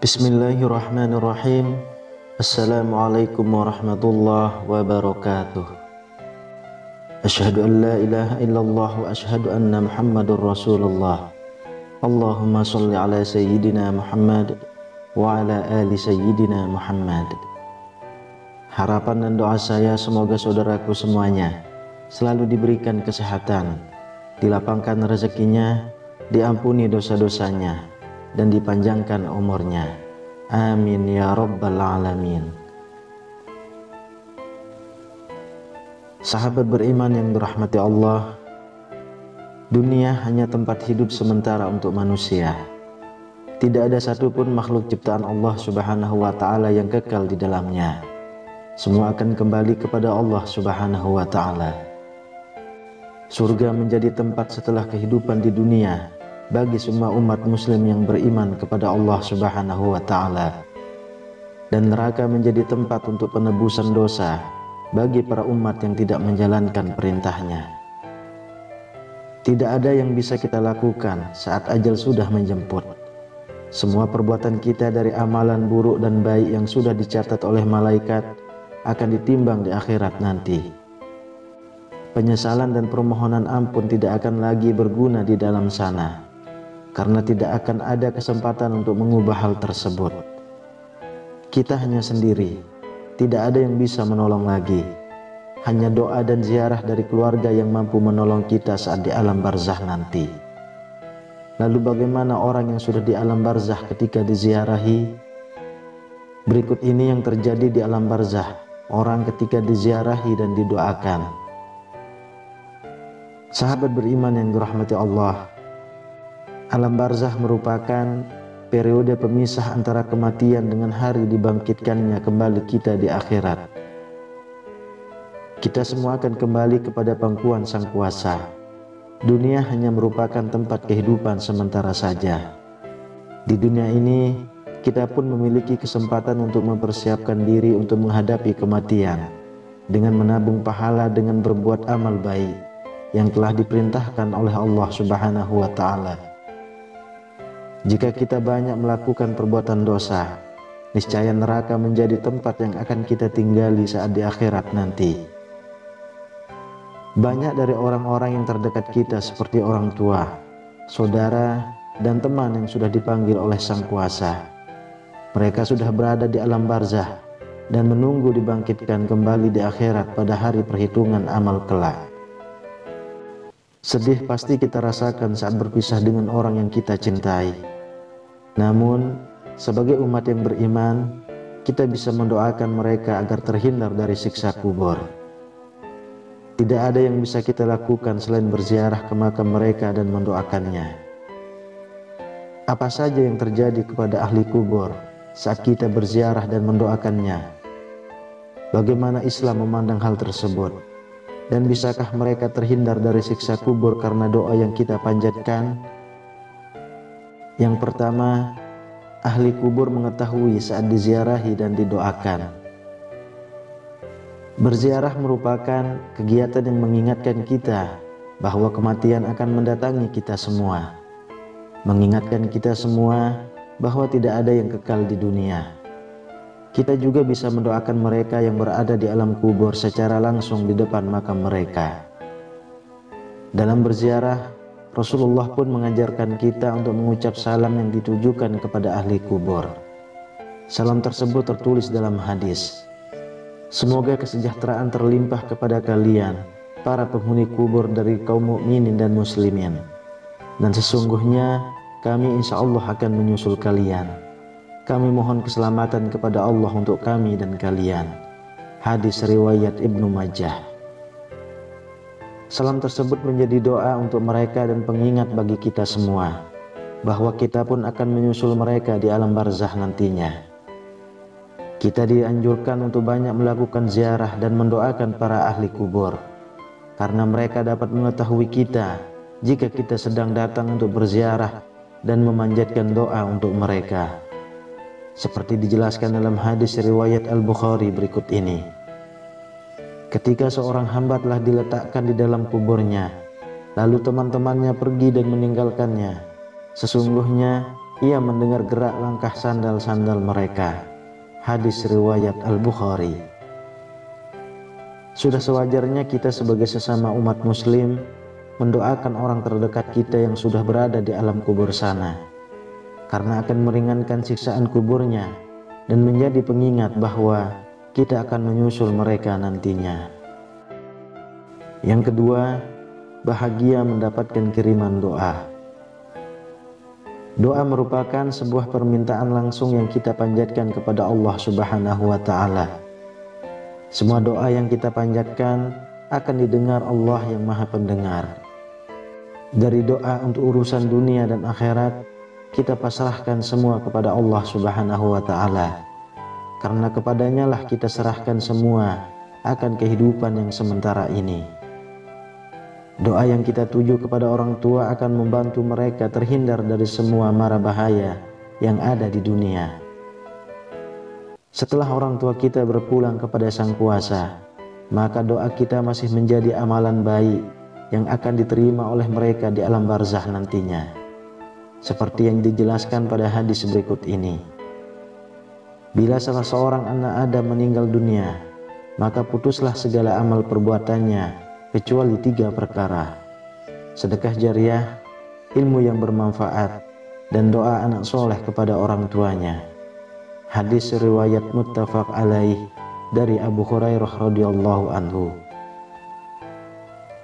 Bismillahirrahmanirrahim. Assalamualaikum warahmatullahi wabarakatuh. Asyhadu an la ilaha illallah wa asyhadu anna Muhammadur Rasulullah. Allahumma sholli ala sayyidina Muhammad wa ala ali sayyidina Muhammad. Harapan dan doa saya semoga saudaraku semuanya selalu diberikan kesehatan, dilapangkan rezekinya, diampuni dosa-dosanya, dan dipanjangkan umurnya. Amin ya rabbal alamin. Sahabat beriman yang dirahmati Allah, dunia hanya tempat hidup sementara untuk manusia. Tidak ada satupun makhluk ciptaan Allah Subhanahu wa ta'ala yang kekal di dalamnya. Semua akan kembali kepada Allah Subhanahu wa ta'ala. Surga menjadi tempat setelah kehidupan di dunia bagi semua umat muslim yang beriman kepada Allah Subhanahu wa ta'ala, dan neraka menjadi tempat untuk penebusan dosa bagi para umat yang tidak menjalankan perintahnya. Tidak ada yang bisa kita lakukan saat ajal sudah menjemput. Semua perbuatan kita dari amalan buruk dan baik yang sudah dicatat oleh malaikat akan ditimbang di akhirat nanti. Penyesalan dan permohonan ampun tidak akan lagi berguna di dalam sana, karena tidak akan ada kesempatan untuk mengubah hal tersebut. Kita hanya sendiri, tidak ada yang bisa menolong lagi. Hanya doa dan ziarah dari keluarga yang mampu menolong kita saat di alam barzah nanti. Lalu bagaimana orang yang sudah di alam barzah ketika diziarahi? Berikut ini yang terjadi di alam barzah orang ketika diziarahi dan didoakan. Sahabat beriman yang dirahmati Allah, alam barzah merupakan periode pemisah antara kematian dengan hari dibangkitkannya kembali kita di akhirat. Kita semua akan kembali kepada pangkuan Sang Kuasa. Dunia hanya merupakan tempat kehidupan sementara saja. Di dunia ini, kita pun memiliki kesempatan untuk mempersiapkan diri untuk menghadapi kematian dengan menabung pahala dengan berbuat amal baik yang telah diperintahkan oleh Allah Subhanahu wa ta'ala. Jika kita banyak melakukan perbuatan dosa, niscaya neraka menjadi tempat yang akan kita tinggali saat di akhirat nanti. Banyak dari orang-orang yang terdekat kita seperti orang tua, saudara, dan teman yang sudah dipanggil oleh Sang Kuasa. Mereka sudah berada di alam barzah dan menunggu dibangkitkan kembali di akhirat pada hari perhitungan amal kelak. Sedih pasti kita rasakan saat berpisah dengan orang yang kita cintai. Namun, sebagai umat yang beriman, kita bisa mendoakan mereka agar terhindar dari siksa kubur. Tidak ada yang bisa kita lakukan selain berziarah ke makam mereka dan mendoakannya. Apa saja yang terjadi kepada ahli kubur saat kita berziarah dan mendoakannya? Bagaimana Islam memandang hal tersebut? Dan bisakah mereka terhindar dari siksa kubur karena doa yang kita panjatkan? Yang pertama, ahli kubur mengetahui saat diziarahi dan didoakan. Berziarah merupakan kegiatan yang mengingatkan kita bahwa kematian akan mendatangi kita semua. Mengingatkan kita semua bahwa tidak ada yang kekal di dunia. Kita juga bisa mendoakan mereka yang berada di alam kubur secara langsung di depan makam mereka. Dalam berziarah, Rasulullah pun mengajarkan kita untuk mengucap salam yang ditujukan kepada ahli kubur. Salam tersebut tertulis dalam hadis, "Semoga kesejahteraan terlimpah kepada kalian, para penghuni kubur dari kaum mukminin dan muslimin. Dan sesungguhnya kami insya Allah akan menyusul kalian. Kami mohon keselamatan kepada Allah untuk kami dan kalian." Hadis riwayat Ibnu Majah. Salam tersebut menjadi doa untuk mereka dan pengingat bagi kita semua bahwa kita pun akan menyusul mereka di alam barzah nantinya. Kita dianjurkan untuk banyak melakukan ziarah dan mendoakan para ahli kubur karena mereka dapat mengetahui kita jika kita sedang datang untuk berziarah dan memanjatkan doa untuk mereka. Seperti dijelaskan dalam hadis riwayat Al-Bukhari berikut ini. Ketika seorang hamba telah diletakkan di dalam kuburnya, lalu teman-temannya pergi dan meninggalkannya, sesungguhnya ia mendengar gerak langkah sandal-sandal mereka. Hadis riwayat Al-Bukhari. Sudah sewajarnya kita sebagai sesama umat muslim mendoakan orang terdekat kita yang sudah berada di alam kubur sana, karena akan meringankan siksaan kuburnya dan menjadi pengingat bahwa kita akan menyusul mereka nantinya. Yang kedua, bahagia mendapatkan kiriman doa. Doa merupakan sebuah permintaan langsung yang kita panjatkan kepada Allah Subhanahu wa Ta'ala. Semua doa yang kita panjatkan akan didengar Allah yang Maha Pendengar. Dari doa untuk urusan dunia dan akhirat, kita pasrahkan semua kepada Allah Subhanahu wa Ta'ala, karena kepadanya lah kita serahkan semua akan kehidupan yang sementara ini. Doa yang kita tuju kepada orang tua akan membantu mereka terhindar dari semua mara bahaya yang ada di dunia. Setelah orang tua kita berpulang kepada Sang Kuasa, maka doa kita masih menjadi amalan baik yang akan diterima oleh mereka di alam barzah nantinya. Seperti yang dijelaskan pada hadis berikut ini. Bila salah seorang anak Adam meninggal dunia, maka putuslah segala amal perbuatannya kecuali 3 perkara: sedekah jariah, ilmu yang bermanfaat, dan doa anak soleh kepada orang tuanya. Hadis riwayat muttafaq alaih dari Abu Hurairah radhiyallahu anhu.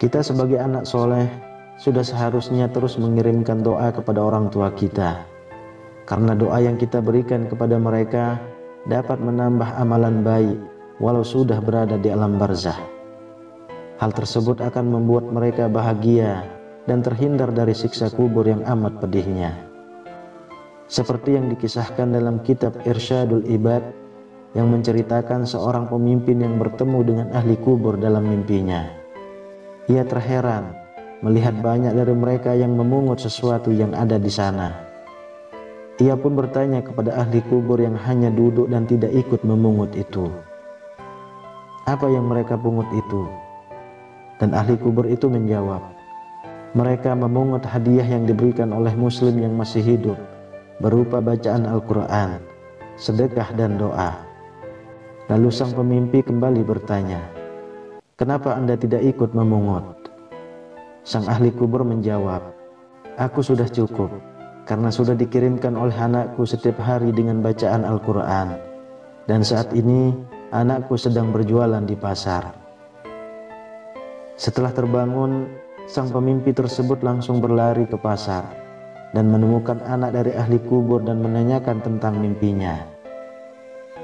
Kita sebagai anak soleh sudah seharusnya terus mengirimkan doa kepada orang tua kita, karena doa yang kita berikan kepada mereka dapat menambah amalan baik walau sudah berada di alam barzah. Hal tersebut akan membuat mereka bahagia dan terhindar dari siksa kubur yang amat pedihnya. Seperti yang dikisahkan dalam kitab Irsyadul Ibad yang menceritakan seorang pemimpin yang bertemu dengan ahli kubur dalam mimpinya. Ia terheran melihat banyak dari mereka yang memungut sesuatu yang ada di sana. Ia pun bertanya kepada ahli kubur yang hanya duduk dan tidak ikut memungut itu, "Apa yang mereka pungut itu?" Dan ahli kubur itu menjawab, "Mereka memungut hadiah yang diberikan oleh muslim yang masih hidup, berupa bacaan Al-Quran, sedekah dan doa." Lalu sang pemimpi kembali bertanya, "Kenapa Anda tidak ikut memungut?" Sang ahli kubur menjawab, "Aku sudah cukup, karena sudah dikirimkan oleh anakku setiap hari dengan bacaan Al-Quran, dan saat ini anakku sedang berjualan di pasar." Setelah terbangun, sang pemimpi tersebut langsung berlari ke pasar dan menemukan anak dari ahli kubur dan menanyakan tentang mimpinya.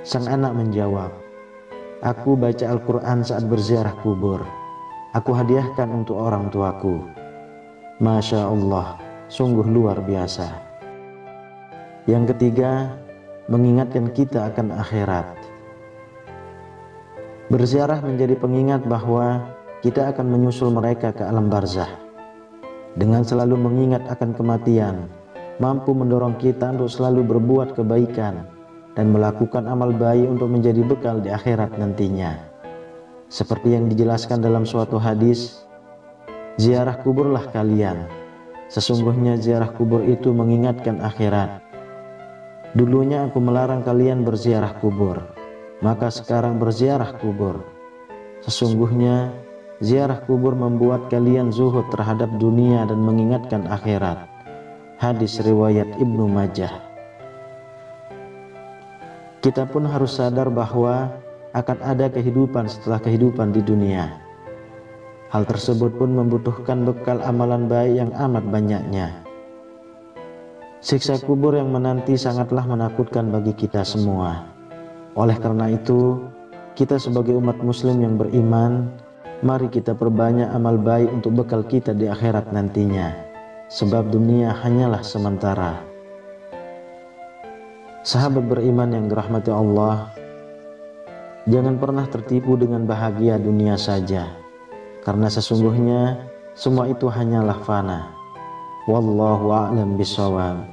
Sang anak menjawab, "Aku baca Al-Quran saat berziarah kubur. Aku hadiahkan untuk orang tuaku." Masya Allah, sungguh luar biasa. Yang ketiga, mengingatkan kita akan akhirat. Berziarah menjadi pengingat bahwa kita akan menyusul mereka ke alam barzah. Dengan selalu mengingat akan kematian, mampu mendorong kita untuk selalu berbuat kebaikan dan melakukan amal baik untuk menjadi bekal di akhirat nantinya. Seperti yang dijelaskan dalam suatu hadis, "Ziarah kuburlah kalian. Sesungguhnya ziarah kubur itu mengingatkan akhirat. Dulunya aku melarang kalian berziarah kubur, maka sekarang berziarah kubur. Sesungguhnya ziarah kubur membuat kalian zuhud terhadap dunia dan mengingatkan akhirat." Hadis riwayat Ibnu Majah. Kita pun harus sadar bahwa akan ada kehidupan setelah kehidupan di dunia. Hal tersebut pun membutuhkan bekal amalan baik yang amat banyaknya. Siksa kubur yang menanti sangatlah menakutkan bagi kita semua. Oleh karena itu, kita sebagai umat muslim yang beriman, mari kita perbanyak amal baik untuk bekal kita di akhirat nantinya, sebab dunia hanyalah sementara. Sahabat beriman yang dirahmati Allah, jangan pernah tertipu dengan bahagia dunia saja, karena sesungguhnya semua itu hanyalah fana. Wallahu a'lam bishawab.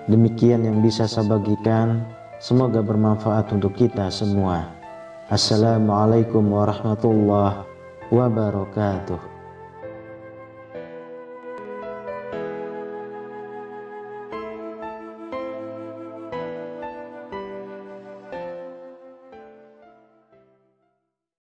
Demikian yang bisa saya bagikan, semoga bermanfaat untuk kita semua. Assalamualaikum warahmatullahi wabarakatuh.